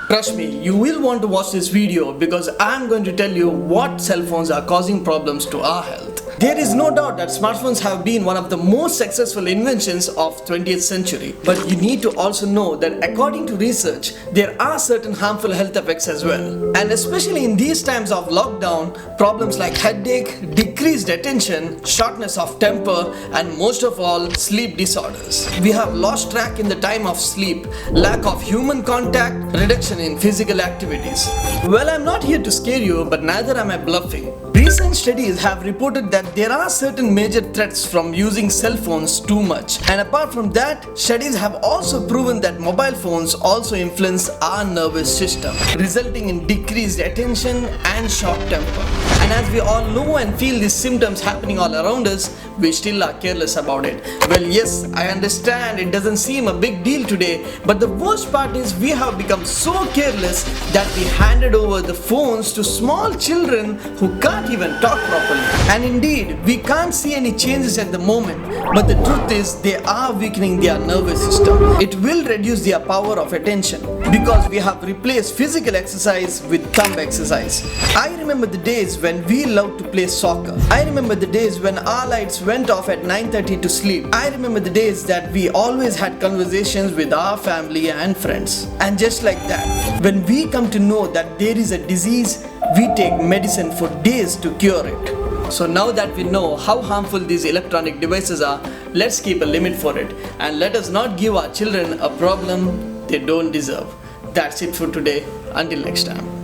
Trust me, you will want to watch this video because I'm going to tell you what cell phones are causing problems to our health. There is no doubt that smartphones have been one of the most successful inventions of 20th century. But you need to also know that according to research, there are certain harmful health effects as well. And especially in these times of lockdown, problems like headache, decreased attention, shortness of temper, and most of all, sleep disorders. We have lost track in the time of sleep, lack of human contact, reduction in physical activities. Well, I'm not here to scare you, but neither am I bluffing. Recent studies have reported that there are certain major threats from using cell phones too much. And apart from that, studies have also proven that mobile phones also influence our nervous system, resulting in decreased attention and short temper. And as we all know and feel these symptoms happening all around us, we still are careless about it. Well, yes, I understand it doesn't seem a big deal today, but the worst part is we have become so careless that we handed over the phones to small children who can't even talk properly. And indeed, we can't see any changes at the moment, but the truth is they are weakening their nervous system. It will reduce their power of attention because we have replaced physical exercise with thumb exercise. I remember the days when we loved to play soccer. I remember the days when our lights went off at 9:30 to sleep. I remember the days that we always had conversations with our family and friends. And just like that, when we come to know that there is a disease, we take medicine for days to cure it. So now that we know how harmful these electronic devices are, let's keep a limit for it and let us not give our children a problem they don't deserve. That's it for today. Until next time.